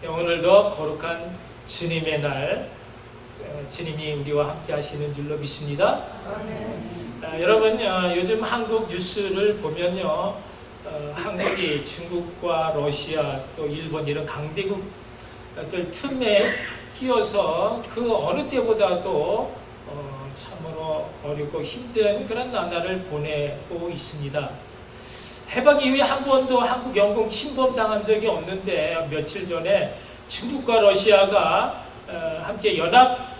오늘도 거룩한 주님의 날, 주님이 우리와 함께 하시는 줄로 믿습니다. 여러분, 요즘 한국 뉴스를 보면요, 한국이 중국과 러시아 또 일본 이런 강대국들 틈에 끼어서 그 어느 때보다도 참으로 어렵고 힘든 그런 나날을 보내고 있습니다. 해방 이후에 한 번도 한국 영공 침범당한 적이 없는데 며칠 전에 중국과 러시아가 함께 연합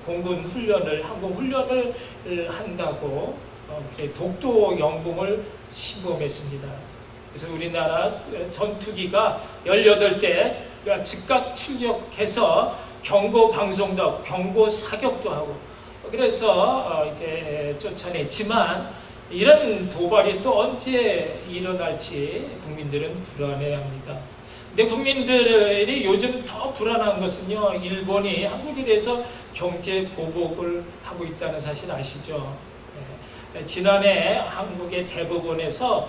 공군 훈련을, 항공 훈련을 한다고 독도 영공을 침범했습니다. 그래서 우리나라 전투기가 18대 즉각 출격해서 경고 방송도 하고 경고 사격도 하고 그래서 이제 쫓아냈지만 이런 도발이 또 언제 일어날지 국민들은 불안해합니다. 근데 국민들이 요즘 더 불안한 것은요, 일본이 한국에 대해서 경제 보복을 하고 있다는 사실 아시죠? 지난해 한국의 대법원에서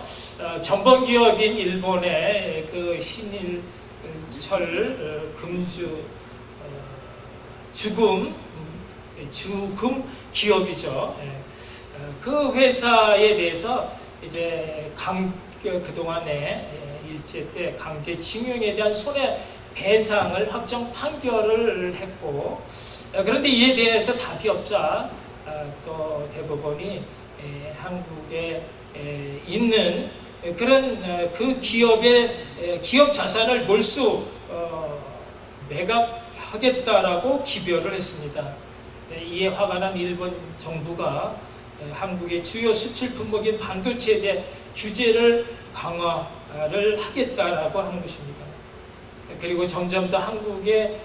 전범기업인 일본의 그 신일철 금주 주금 기업이죠. 그 회사에 대해서 이제 그동안에 일제 때 강제징용에 대한 손해배상을 확정 판결을 했고, 그런데 이에 대해서 답이 없자 또 대법원이 한국에 있는 그런 그 기업의 기업 자산을 몰수 매각하겠다라고 기별을 했습니다. 이에 화가 난 일본 정부가 한국의 주요 수출 품목인 반도체에 대해 규제를 강화를 하겠다라고 하는 것입니다. 그리고 점점 더 한국의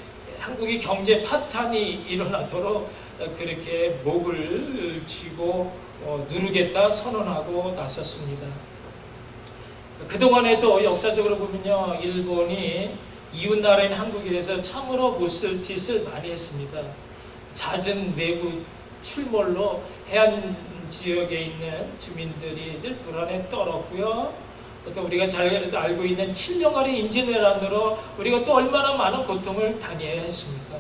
경제 파탄이 일어나도록 그렇게 목을 쥐고 누르겠다 선언하고 나섰습니다. 그동안에도 역사적으로 보면요, 일본이 이웃나라인 한국에 대해서 참으로 못쓸 짓을 많이 했습니다. 잦은 외국 출몰로 해안 지역에 있는 주민들이 늘 불안에 떨었고요. 또 우리가 잘 알고 있는 7년간의 임진왜란으로 우리가 또 얼마나 많은 고통을 당해야 했습니까?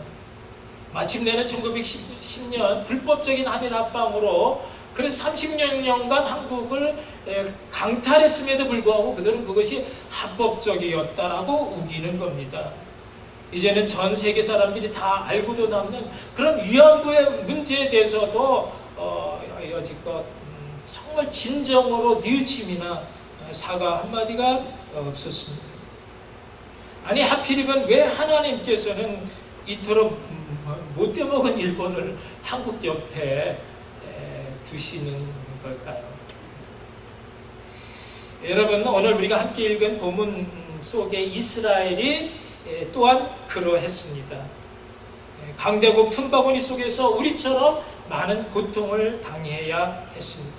마침내는 1910년 불법적인 한일 합방으로 그래서 30년간 한국을 강탈했음에도 불구하고 그들은 그것이 합법적이었다라고 우기는 겁니다. 이제는 전 세계 사람들이 다 알고도 남는 그런 위안부의 문제에 대해서도 여지껏 정말 진정으로 뉘우침이나 사과 한마디가 없었습니다. 아니 하필이면 왜 하나님께서는 이토록 못돼먹은 일본을 한국 옆에 두시는 걸까요? 여러분, 오늘 우리가 함께 읽은 본문 속에 이스라엘이 또한 그러했습니다. 강대국 틈바구니 속에서 우리처럼 많은 고통을 당해야 했습니다.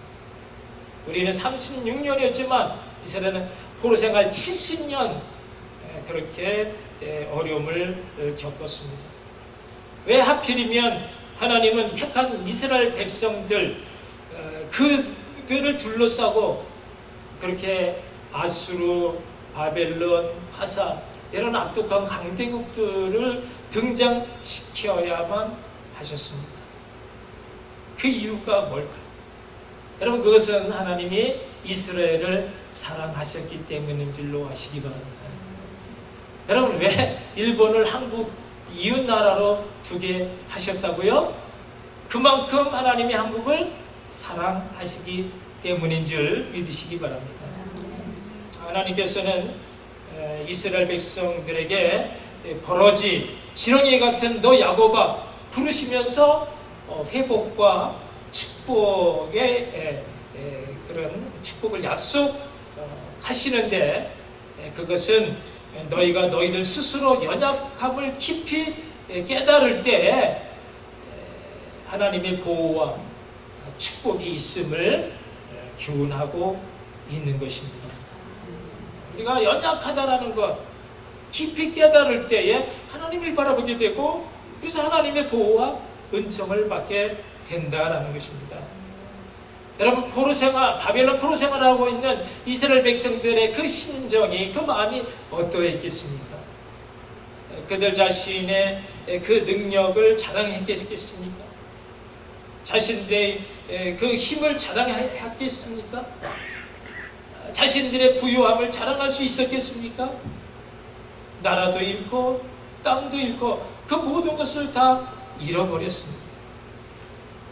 우리는 36년이었지만 이스라엘은 포로 생활 70년 그렇게 어려움을 겪었습니다. 왜 하필이면 하나님은 택한 이스라엘 백성들 그들을 둘러싸고 그렇게 아수르, 바벨론, 하사 이런 악독한 강대국들을 등장시켜야만 하셨습니까? 그 이유가 뭘까요? 여러분, 그것은 하나님이 이스라엘을 사랑하셨기 때문인 줄로 아시기 바랍니다. 여러분, 왜 일본을 한국 이웃나라로 두게 하셨다고요? 그만큼 하나님이 한국을 사랑하시기 때문인 줄 믿으시기 바랍니다. 하나님께서는 이스라엘 백성들에게 버러지, 지렁이 같은 너 야곱아 부르시면서 회복과 축복의 그런 축복을 약속하시는데 그것은 너희가 너희들 스스로 연약함을 깊이 깨달을 때 하나님의 보호와 축복이 있음을 교훈하고 있는 것입니다. 우리가 연약하다라는 것 깊이 깨달을 때에 하나님을 바라보게 되고 그래서 하나님의 보호와 은총을 받게 된다라는 것입니다. 여러분, 바벨론 포로 생활하고 있는 이스라엘 백성들의 그 심정이, 그 마음이 어떠했겠습니까? 그들 자신의 그 능력을 자랑했겠습니까? 자신들의 그 힘을 자랑했겠습니까? 자신들의 부유함을 자랑할 수 있었겠습니까? 나라도 잃고 땅도 잃고 그 모든 것을 다 잃어버렸습니다.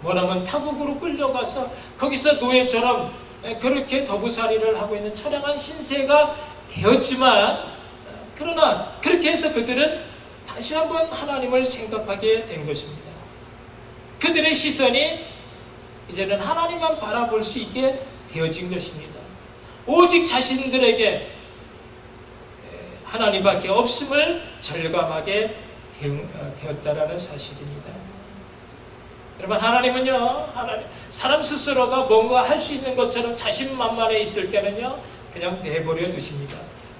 뭐냐면 타국으로 끌려가서 거기서 노예처럼 그렇게 더부살이를 하고 있는 처량한 신세가 되었지만, 그러나 그렇게 해서 그들은 다시 한번 하나님을 생각하게 된 것입니다. 그들의 시선이 이제는 하나님만 바라볼 수 있게 되어진 것입니다. 오직 자신들에게 하나님밖에 없음을 절감하게 되었다라는 사실입니다. 여러분, 하나님은요, 사람 스스로가 뭔가 할 수 있는 것처럼 자신만만해 있을 때는요, 그냥 내버려 두십니다.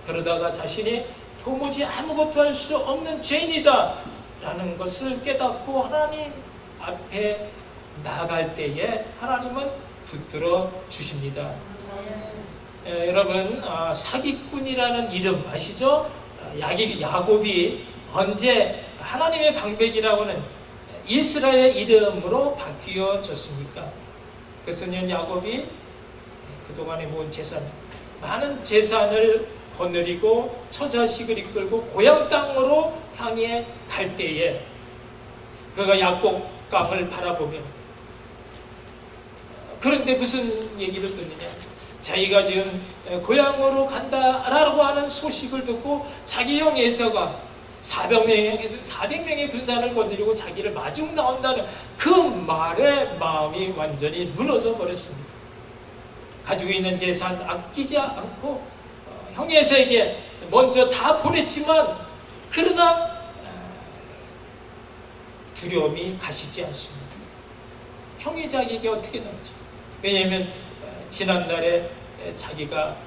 그러다가 자신이 도무지 아무것도 할 수 없는 죄인이다 라는 것을 깨닫고 하나님 앞에 나아갈 때에 하나님은 붙들어 주십니다. 여러분, 사기꾼이라는 이름 아시죠? 야곱이 언제 하나님의 방백이라고 하는 이스라엘 이름으로 바뀌어졌습니까? 그것은 야곱이 그동안에 모은 재산, 많은 재산을 거느리고 처자식을 이끌고 고향 땅으로 향해 갈 때에 그가 약곡강을 바라보며, 그런데 무슨 얘기를 듣느냐? 자기가 지금 고향으로 간다라고 하는 소식을 듣고 자기 형 에서가 400명의 군사를 거느리고 자기를 마중 나온다는 그 말에 마음이 완전히 무너져 버렸습니다. 가지고 있는 재산 아끼지 않고 형 에서에게 먼저 다 보냈지만, 그러나 두려움이 가시지 않습니다. 형이 자기에게 어떻게 나오죠? 왜냐하면 지난날에 자기가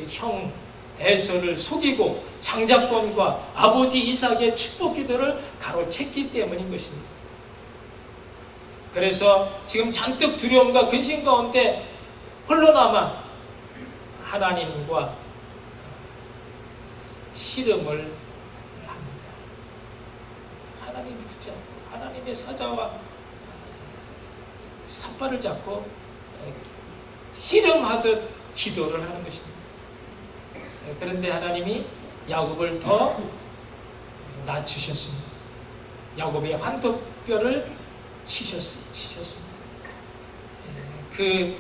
형 에서를 속이고 장자권과 아버지 이삭의 축복 기도를 가로챘기 때문인 것입니다. 그래서 지금 잔뜩 두려움과 근심 가운데 홀로 남아 하나님과 씨름을 합니다. 하나님 붙잡고 하나님의 사자와 삿발을 잡고 씨름하듯 기도를 하는 것입니다. 그런데 하나님이 야곱을 더 낮추셨습니다. 야곱의 환도뼈를 치셨습니다. 그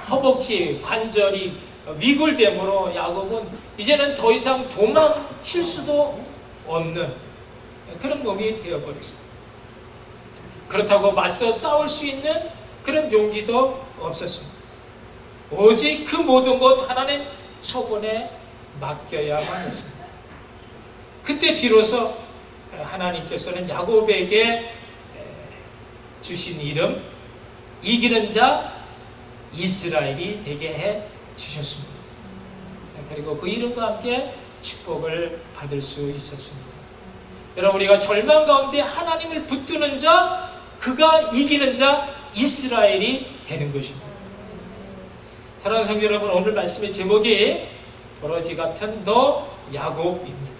허벅지 관절이 위골됨으로 야곱은 이제는 더 이상 도망칠 수도 없는 그런 몸이 되어버렸습니다. 그렇다고 맞서 싸울 수 있는 그런 용기도 없었습니다. 오직 그 모든 것 하나님 처분에 맡겨야만 했습니다. 그때 비로소 하나님께서는 야곱에게 주신 이름, 이기는 자 이스라엘이 되게 해 주셨습니다. 그리고 그 이름과 함께 축복을 받을 수 있었습니다. 여러분, 우리가 절망 가운데 하나님을 붙드는 자, 그가 이기는 자 이스라엘이 되는 것입니다. 사랑하는 성도 여러분, 오늘 말씀의 제목이 버러지 같은 너 야곱입니다.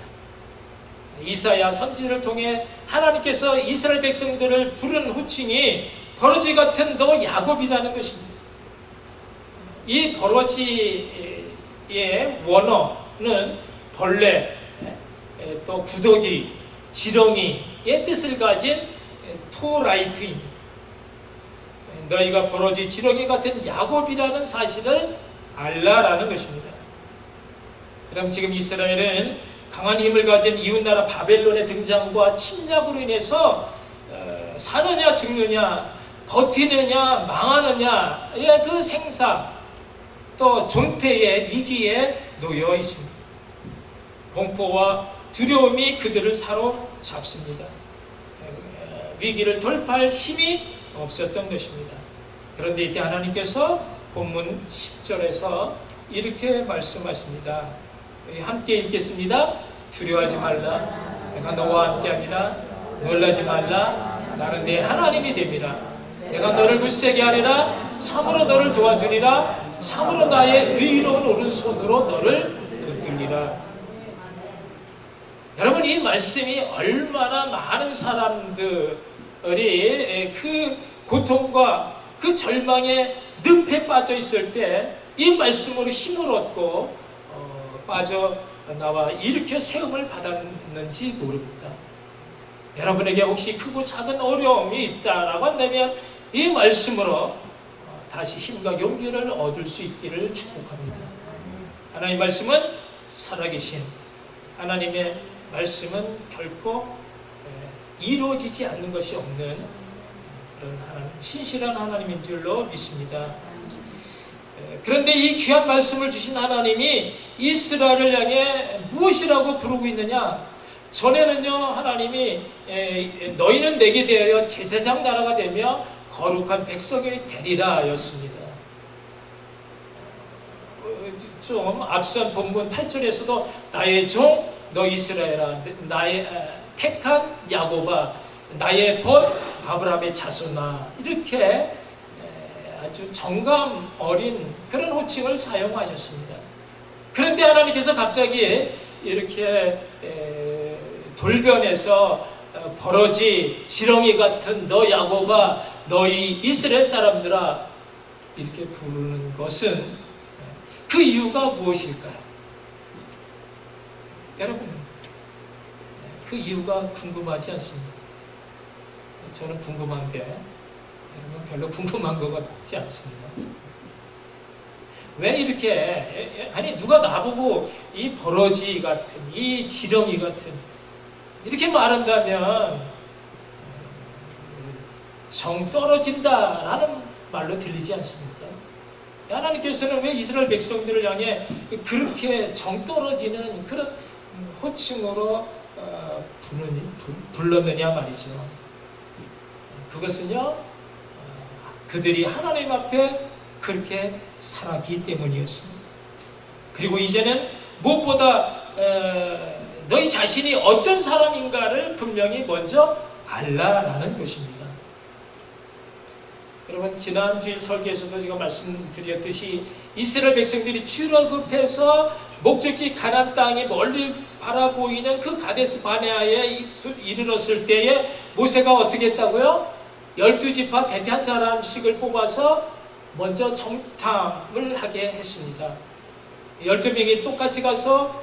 이사야 선지를 통해 하나님께서 이스라엘 백성들을 부른 호칭이 버러지 같은 너 야곱이라는 것입니다. 이 버러지의 원어는 벌레, 또 구더기, 지렁이의 뜻을 가진 토라이트입니다. 너희가 버러지 지렁이 같은 야곱이라는 사실을 알라라는 것입니다. 그럼 지금 이스라엘은 강한 힘을 가진 이웃나라 바벨론의 등장과 침략으로 인해서 사느냐 죽느냐, 버티느냐 망하느냐의 그 생사, 또 존폐의 위기에 놓여 있습니다. 공포와 두려움이 그들을 사로잡습니다. 위기를 돌파할 힘이 없었던 것입니다. 그런데 이때 하나님께서 본문 10절에서 이렇게 말씀하십니다. 함께 읽겠습니다. 두려워하지 말라. 내가 너와 함께하니라. 놀라지 말라. 나는 네 하나님이 됨이라. 내가 너를 굳세게 하리라. 참으로 너를 도와주리라. 참으로 나의 의로운 오른손으로 너를 붙들리라. 여러분, 이 말씀이 얼마나 많은 사람들이 그 고통과 그 절망의 늪에 빠져 있을 때 이 말씀으로 힘을 얻고 빠져나와 이렇게 세움을 받았는지 모릅니다. 여러분에게 혹시 크고 작은 어려움이 있다라고 한다면 이 말씀으로 다시 힘과 용기를 얻을 수 있기를 축복합니다. 하나님 말씀은 살아계신, 하나님의 말씀은 결코 이루어지지 않는 것이 없는 그런 하나님, 신실한 하나님인 줄로 믿습니다. 그런데 이 귀한 말씀을 주신 하나님이 이스라엘을 향해 무엇이라고 부르고 있느냐? 전에는요, 하나님이 너희는 내게 대하여 제사장 나라가 되며 거룩한 백성이 되리라 였습니다. 좀 앞선 본문 8절에서도 나의 종 너 이스라엘아, 나의 택한 야곱아, 나의 벗 아브라함의 자손아, 이렇게 아주 정감 어린 그런 호칭을 사용하셨습니다. 그런데 하나님께서 갑자기 이렇게 돌변해서 버러지 지렁이 같은 너 야곱아, 너희 이스라엘 사람들아, 이렇게 부르는 것은 그 이유가 무엇일까요? 여러분, 그 이유가 궁금하지 않습니까? 저는 궁금한데 여러분 별로 궁금한 것 같지 않습니다. 왜 이렇게, 아니 누가 나보고 이 버러지 같은, 이 지렁이 같은 이렇게 말한다면 정 떨어진다라는 말로 들리지 않습니까? 하나님께서는 왜 이스라엘 백성들을 향해 그렇게 정 떨어지는 그런 호칭으로 불렀느냐 말이죠. 그것은요, 그들이 하나님 앞에 그렇게 살았기 때문이었습니다. 그리고 이제는 무엇보다 너희 자신이 어떤 사람인가를 분명히 먼저 알라라는 것입니다. 여러분, 지난 주일 설교에서도 제가 말씀드렸듯이 이스라엘 백성들이 출애굽해서 목적지 가나안 땅이 멀리 바라보이는 그 가데스 바네아에 이르렀을 때에 모세가 어떻게 했다고요? 12지파 대표 한 사람씩을 뽑아서 먼저 정탐을 하게 했습니다. 12명이 똑같이 가서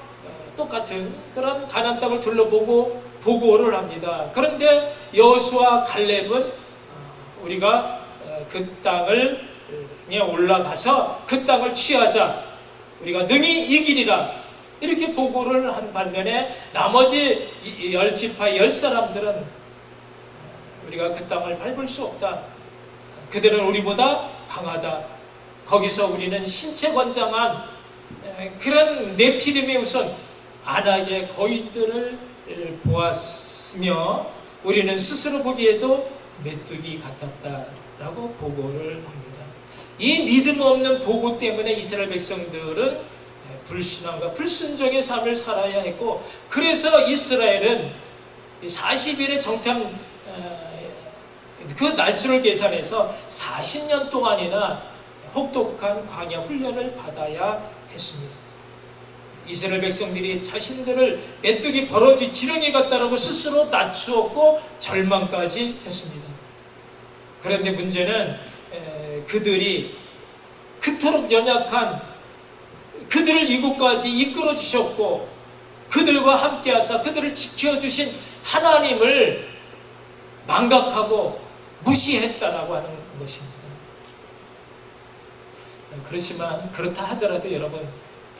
똑같은 그런 가나안 땅을 둘러보고 보고를 합니다. 그런데 여호수아 칼렙은 우리가 그 땅을 올라가서 그 땅을 취하자, 우리가 능히 이기리라, 이렇게 보고를 한 반면에 나머지 10지파 10사람들은 우리가 그 땅을 밟을 수 없다, 그들은 우리보다 강하다, 거기서 우리는 신체 건장한 그런 네피림의 우선 안악의 거인들을 보았으며 우리는 스스로 보기에도 메뚜기 같았다라고 보고를 합니다. 이 믿음 없는 보고 때문에 이스라엘 백성들은 불신앙과 불순종의 삶을 살아야 했고, 그래서 이스라엘은 40일의 정탐 그 날수를 계산해서 40년 동안이나 혹독한 광야 훈련을 받아야 했습니다. 이스라엘 백성들이 자신들을 메뚜기 버러지 지렁이 같다라고 스스로 낮추었고 절망까지 했습니다. 그런데 문제는 그들이 그토록 연약한 그들을 이곳까지 이끌어 주셨고 그들과 함께 하사 그들을 지켜주신 하나님을 망각하고 무시했다라고 하는 것입니다. 그렇지만 그렇다 하더라도 여러분,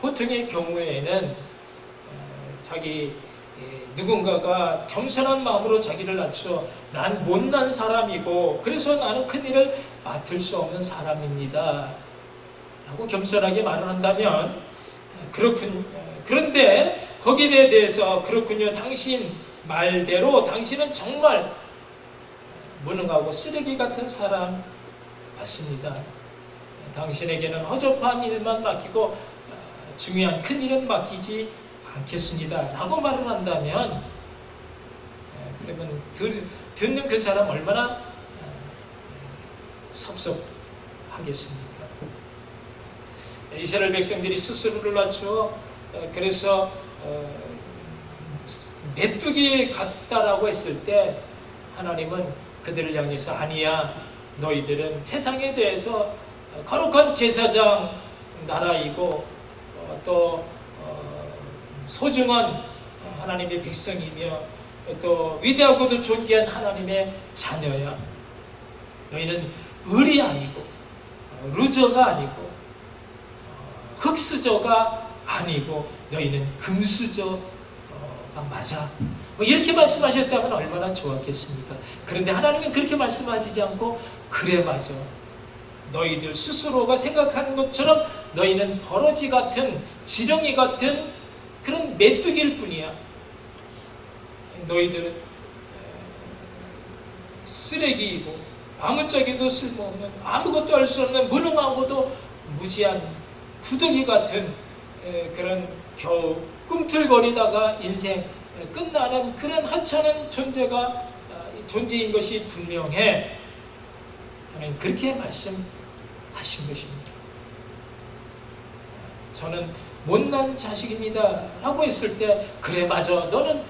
보통의 경우에는 자기 누군가가 겸손한 마음으로 자기를 낮춰 난 못난 사람이고 그래서 나는 큰일을 맡을 수 없는 사람입니다 라고 겸손하게 말을 한다면 그렇군. 그런데 거기에 대해서 그렇군요, 당신 말대로 당신은 정말 무능하고 쓰레기 같은 사람 맞습니다. 당신에게는 허접한 일만 맡기고 중요한 큰 일은 맡기지 않겠습니다 라고 말을 한다면, 그러면 듣는 그 사람 얼마나 섭섭하겠습니까? 이스라엘 백성들이 스스로를 낮추어 그래서 메뚜기 같다라고 했을 때 하나님은 그들을 향해서 아니야, 너희들은 세상에 대해서 거룩한 제사장 나라이고 또 소중한 하나님의 백성이며 또 위대하고도 존귀한 하나님의 자녀야. 너희는 을이 아니고 루저가 아니고 흙수저가 아니고 너희는 금수저가 맞아. 뭐 이렇게 말씀하셨다면 얼마나 좋았겠습니까? 그런데 하나님은 그렇게 말씀하시지 않고 그래 맞아. 너희들 스스로가 생각하는 것처럼 너희는 버러지 같은 지렁이 같은 그런 메뚜기일 뿐이야. 너희들은 쓰레기이고 아무짝에도 쓸모없는 아무것도 할 수 없는 무능하고도 무지한 구더기 같은 그런 겨우 꿈틀거리다가 인생 끝나는 그런 하찮은 존재인 것이 분명해. 하나님 그렇게 말씀하신 것입니다. 저는 못난 자식입니다 라고 했을 때 그래 맞아, 너는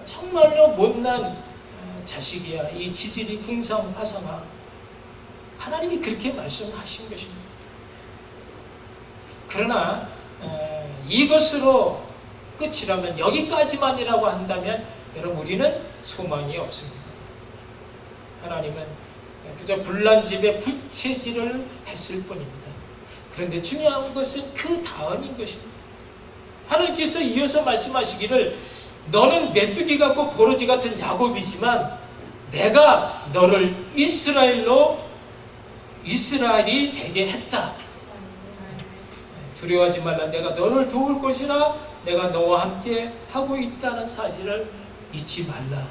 정말로 못난 자식이야. 이 지질이 궁상파상하. 하나님이 그렇게 말씀하신 것입니다. 그러나 이것으로 끝이라면, 여기까지만이라고 한다면 여러분 우리는 소망이 없습니다. 하나님은 그저 불난집에 부채질을 했을 뿐입니다. 그런데 중요한 것은 그 다음인 것입니다. 하나님께서 이어서 말씀하시기를 너는 메뚜기 같고 버러지 같은 야곱이지만 내가 너를 이스라엘이 되게 했다. 두려워하지 말라. 내가 너를 도울 것이라. 내가 너와 함께 하고 있다는 사실을 잊지 말라.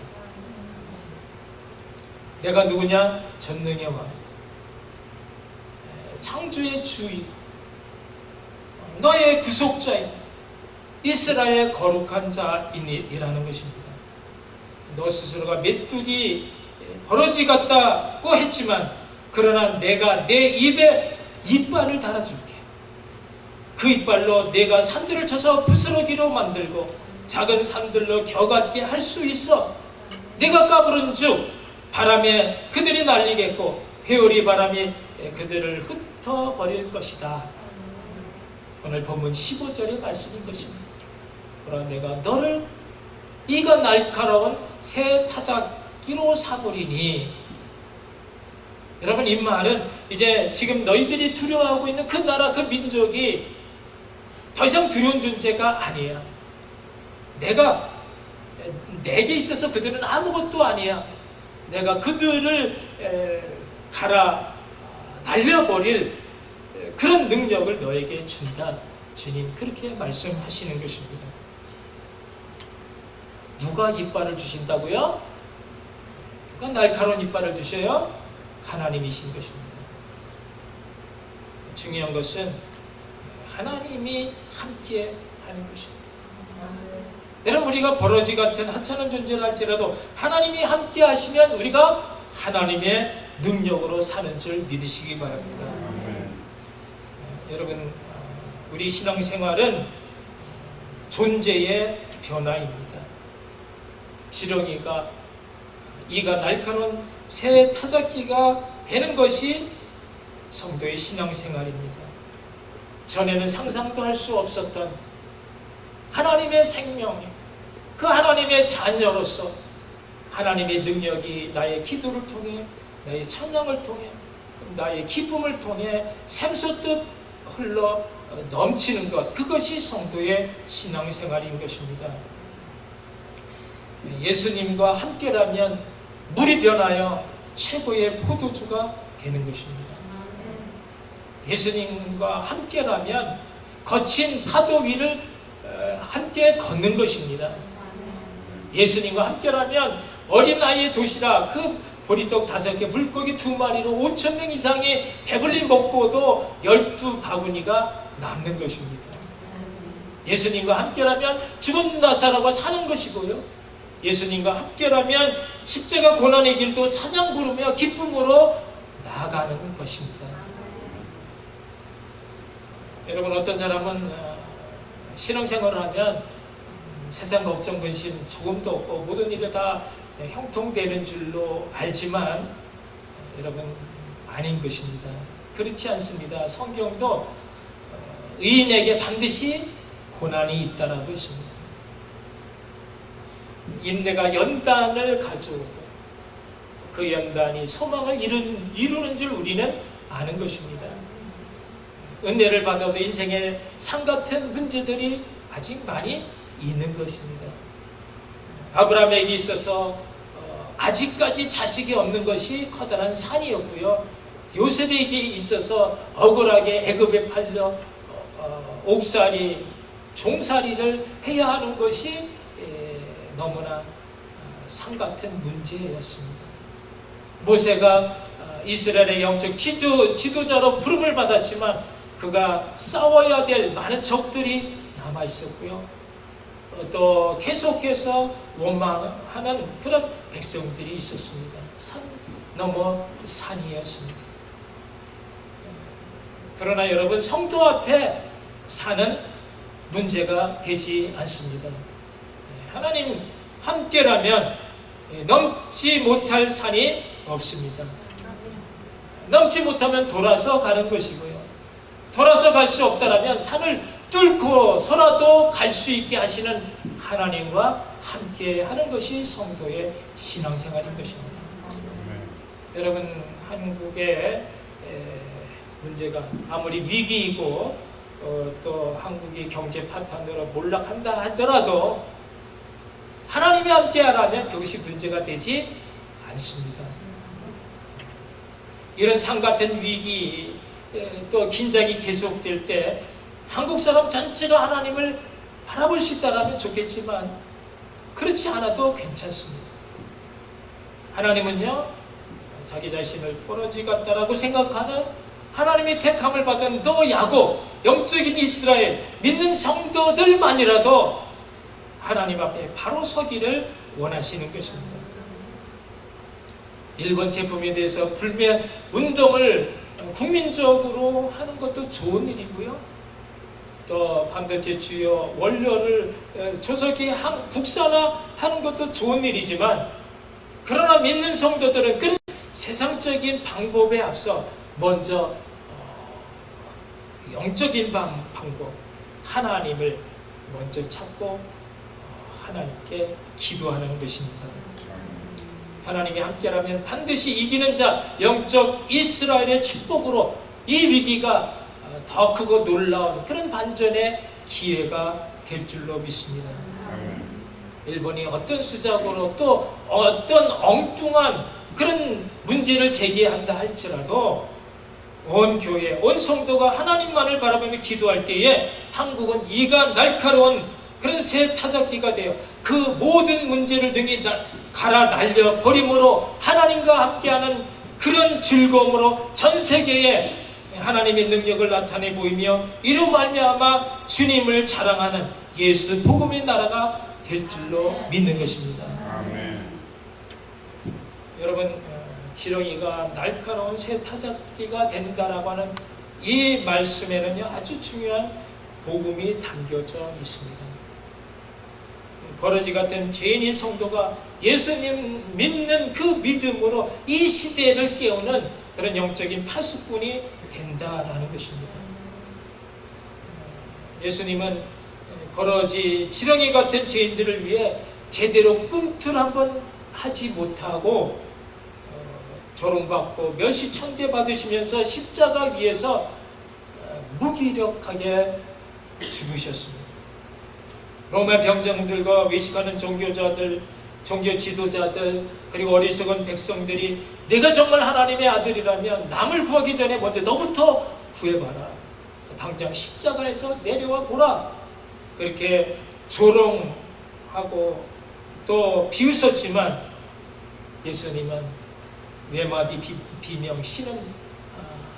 내가 누구냐? 전능의 왕, 창조의 주인, 너의 구속자인 이스라엘의 거룩한 자이라는 것입니다. 너 스스로가 메뚜기 버러지 같다고 했지만 그러나 내가 내 입에 이빨을 달아줄게. 그 이빨로 내가 산들을 쳐서 부스러기로 만들고 작은 산들로 겨같게 할 수 있어. 내가 까부른즉 바람에 그들이 날리겠고 회오리 바람이 그들을 흩어버릴 것이다. 오늘 본문 15절의 말씀인 것입니다. 그러나 내가 너를 이가 날카로운 새 타작기로 삼으리니. 여러분 이 말은 이제 지금 너희들이 두려워하고 있는 그 나라 그 민족이 더 이상 두려운 존재가 아니야. 내게 있어서 그들은 아무것도 아니야. 내가 그들을 날려버릴 그런 능력을 너에게 준다. 주님 그렇게 말씀하시는 것입니다. 누가 이빨을 주신다고요? 누가 날카로운 이빨을 주셔요? 하나님이신 것입니다. 중요한 것은 하나님이 함께 하는 것입니다. 여러분 우리가 버러지 같은 하찮은 존재를 할지라도 하나님이 함께 하시면 우리가 하나님의 능력으로 사는 줄 믿으시기 바랍니다. 여러분 우리 신앙생활은 존재의 변화입니다. 지렁이가 이가 날카로운 새 타작기가 되는 것이 성도의 신앙생활입니다. 전에는 상상도 할 수 없었던 하나님의 생명, 그 하나님의 자녀로서 하나님의 능력이 나의 기도를 통해, 나의 찬양을 통해, 나의 기쁨을 통해 샘솟듯 흘러 넘치는 것, 그것이 성도의 신앙생활인 것입니다. 예수님과 함께라면 물이 변하여 최고의 포도주가 되는 것입니다. 예수님과 함께라면 거친 파도 위를 함께 걷는 것입니다. 예수님과 함께라면 어린아이의 도시락, 그 보리떡 5개, 물고기 2마리로 5,000명 이상이 배불리 먹고도 12바구니가 남는 것입니다. 예수님과 함께라면 죽은 나사로가 사는 것이고요. 예수님과 함께라면 십자가 고난의 길도 찬양 부르며 기쁨으로 나아가는 것입니다. 여러분 어떤 사람은 신앙생활을 하면 세상 걱정 근심 조금도 없고 모든 일이 다 형통되는 줄로 알지만 여러분 아닌 것입니다. 그렇지 않습니다. 성경도 의인에게 반드시 고난이 있다라고 했습니다. 인내가 연단을 가져오고 그 연단이 소망을 이루는 줄 우리는 아는 것입니다. 은혜를 받아도 인생의 산 같은 문제들이 아직 많이 있는 것입니다. 아브라함에게 있어서 아직까지 자식이 없는 것이 커다란 산이었고요. 요셉에게 있어서 억울하게 애굽에 팔려 옥살이, 종살이를 해야 하는 것이 너무나 산 같은 문제였습니다. 모세가 이스라엘의 영적 지도자로 부름을 받았지만 그가 싸워야 될 많은 적들이 남아 있었고요. 또 계속해서 원망하는 그런 백성들이 있었습니다. 산 넘어 산이었습니다. 그러나 여러분, 성도 앞에 산은 문제가 되지 않습니다. 하나님 함께라면 넘지 못할 산이 없습니다. 넘지 못하면 돌아서 가는 것이고요. 돌아서 갈 수 없다면 산을 뚫고서라도 갈 수 있게 하시는 하나님과 함께 하는 것이 성도의 신앙생활인 것입니다. 여러분, 한국의 문제가 아무리 위기이고 또 한국이 경제 파탄으로 몰락한다 하더라도 하나님이 함께하라면 그것이 문제가 되지 않습니다. 이런 산 같은 위기 또 긴장이 계속될 때 한국 사람 전체가 하나님을 바라볼 수 있다면 좋겠지만 그렇지 않아도 괜찮습니다. 하나님은요, 자기 자신을 포로지 같다라고 생각하는 하나님이 택함을 받은 너 야곱, 영적인 이스라엘 믿는 성도들만이라도 하나님 앞에 바로 서기를 원하시는 것입니다. 일본 제품에 대해서 불매 운동을 국민적으로 하는 것도 좋은 일이고요. 또 반도체 주요 원료를 조속히 국산화하는 것도 좋은 일이지만, 그러나 믿는 성도들은 그런 세상적인 방법에 앞서 먼저 영적인 방법, 하나님을 먼저 찾고 하나님께 기도하는 것입니다. 하나님이 함께라면 반드시 이기는 자, 영적 이스라엘의 축복으로 이 위기가 더 크고 놀라운 그런 반전의 기회가 될 줄로 믿습니다. 일본이 어떤 수작으로 또 어떤 엉뚱한 그런 문제를 제기한다 할지라도 온 교회, 온 성도가 하나님만을 바라보며 기도할 때에 한국은 이가 날카로운 그런 새 타작기가 되어 그 모든 문제를 능히 갈아 날려 버림으로 하나님과 함께하는 그런 즐거움으로 전 세계에 하나님의 능력을 나타내 보이며 이로 말미암아 주님을 자랑하는 예수 복음의 나라가 될 줄로 믿는 것입니다. 아멘. 여러분, 지렁이가 날카로운 새 타작기가 된다라고 하는 이 말씀에는요, 아주 중요한 복음이 담겨져 있습니다. 버러지 같은 죄인인 성도가 예수님 믿는 그 믿음으로 이 시대를 깨우는 그런 영적인 파수꾼이 된다라는 것입니다. 예수님은 버러지, 지렁이 같은 죄인들을 위해 제대로 꿈틀 한번 하지 못하고 조롱받고 멸시천대 받으시면서 십자가 위에서 무기력하게 죽으셨습니다. 로마 병정들과 외식하는 종교자들, 종교 지도자들, 그리고 어리석은 백성들이 내가 정말 하나님의 아들이라면 남을 구하기 전에 먼저 너부터 구해봐라. 당장 십자가에서 내려와 보라. 그렇게 조롱하고 또 비웃었지만 예수님은 외마디 비명 쉬는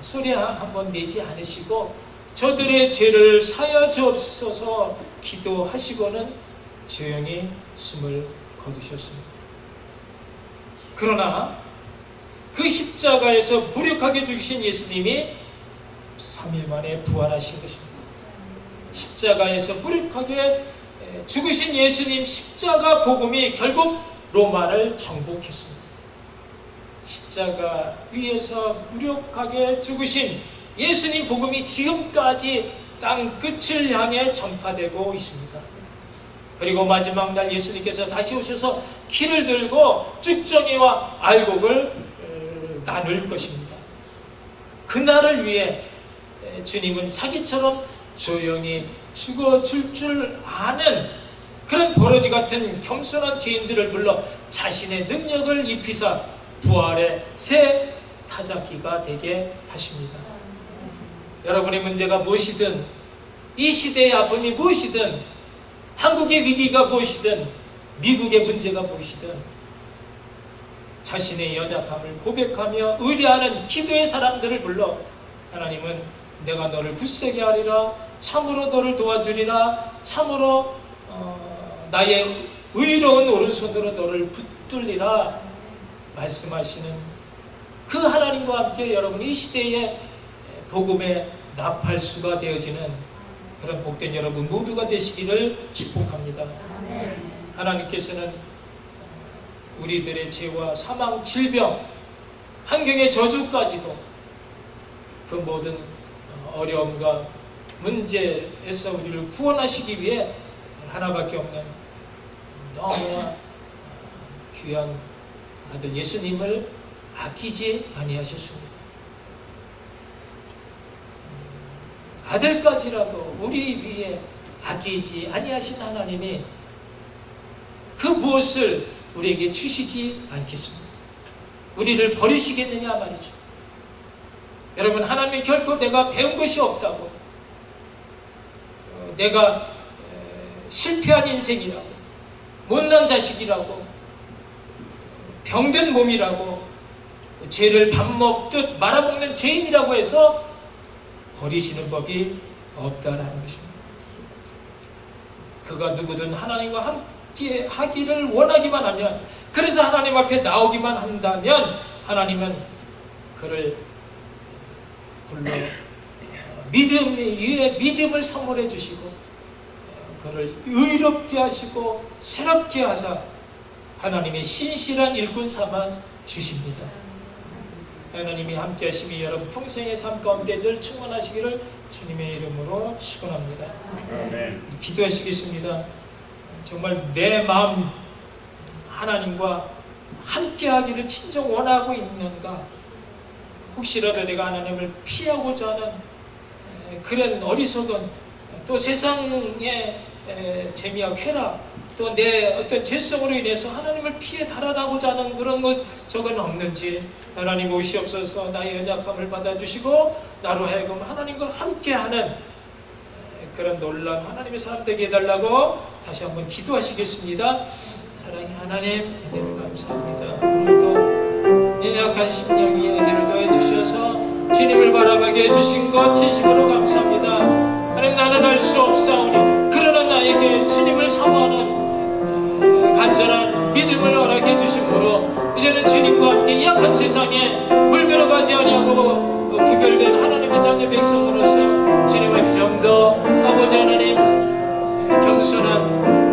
소리 한번 내지 않으시고 저들의 죄를 사하여 주옵소서 기도하시고는 조용히 숨을 거두셨습니다. 그러나 그 십자가에서 무력하게 죽으신 예수님이 3일 만에 부활하신 것입니다. 십자가에서 무력하게 죽으신 예수님 십자가 복음이 결국 로마를 정복했습니다. 십자가 위에서 무력하게 죽으신 예수님 복음이 지금까지 땅 끝을 향해 전파되고 있습니다. 그리고 마지막 날 예수님께서 다시 오셔서 키를 들고 쭉정이와 알곡을 나눌 것입니다. 그날을 위해 주님은 자기처럼 조용히 죽어줄 줄 아는 그런 버러지 같은 겸손한 죄인들을 불러 자신의 능력을 입히사 부활의 새 타작기가 되게 하십니다. 여러분의 문제가 무엇이든, 이 시대의 아픔이 무엇이든, 한국의 위기가 무엇이든, 미국의 문제가 무엇이든 자신의 연약함을 고백하며 의뢰하는 기도의 사람들을 불러 하나님은 내가 너를 굳세게 하리라, 참으로 너를 도와주리라, 참으로 나의 의로운 오른손으로 너를 붙들리라 말씀하시는 그 하나님과 함께 여러분이 이 시대에 복음의 나팔수가 되어지는 그런 복된 여러분 모두가 되시기를 축복합니다. 하나님께서는 우리들의 죄와 사망, 질병, 환경의 저주까지도 그 모든 어려움과 문제에서 우리를 구원하시기 위해 하나밖에 없는 너무나 귀한 아들 예수님을 아끼지 아니하셨습니다. 아들까지라도 우리 위에 아끼지 아니하신 하나님이 그 무엇을 우리에게 주시지 않겠습니다. 우리를 버리시겠느냐 말이죠. 여러분, 하나님이 결코 내가 배운 것이 없다고, 내가 실패한 인생이라고, 못난 자식이라고, 병든 몸이라고, 죄를 밥 먹듯 말아먹는 죄인이라고 해서 버리시는 법이 없다라는 것입니다. 그가 누구든 하나님과 함께 하기를 원하기만 하면, 그래서 하나님 앞에 나오기만 한다면 하나님은 그를 불러 믿음 위에 믿음을 선물해 주시고 그를 의롭게 하시고 새롭게 하사 하나님의 신실한 일꾼 삼아 주십니다. 하나님이 함께 하심이 여러분 평생의 삶 가운데 늘 충만하시기를 주님의 이름으로 축원합니다. 기도하시겠습니다. 정말 내 마음 하나님과 함께 하기를 진정 원하고 있는가? 혹시라도 내가 하나님을 피하고자 하는 그런 어리석은 또 세상의 재미와 쾌락 또 내 어떤 죄성으로 인해서 하나님을 피해 달아나고자 하는 그런 것 저건 없는지 하나님 오시옵소서. 나의 연약함을 받아주시고 나로 하여금 하나님과 함께하는 그런 놀라운 하나님의 사람 되게 해달라고 다시 한번 기도하시겠습니다. 사랑의 하나님, 은혜를 감사합니다. 오늘도 연약한 심령 위에 은혜를 더해 주셔서 주님을 바라보게 해주신 것 진심으로 감사합니다. 하나님, 나는 알 수 없사오니 그러나 나에게 주님을 사모하는 간절한 믿음을 허락해 주심으로 이제는 주님과 함께 이 약한 세상에 물들어가지 아니하고 구별된 하나님의 자녀 백성으로서 주님 앞에 좀 더 아버지 하나님 겸손한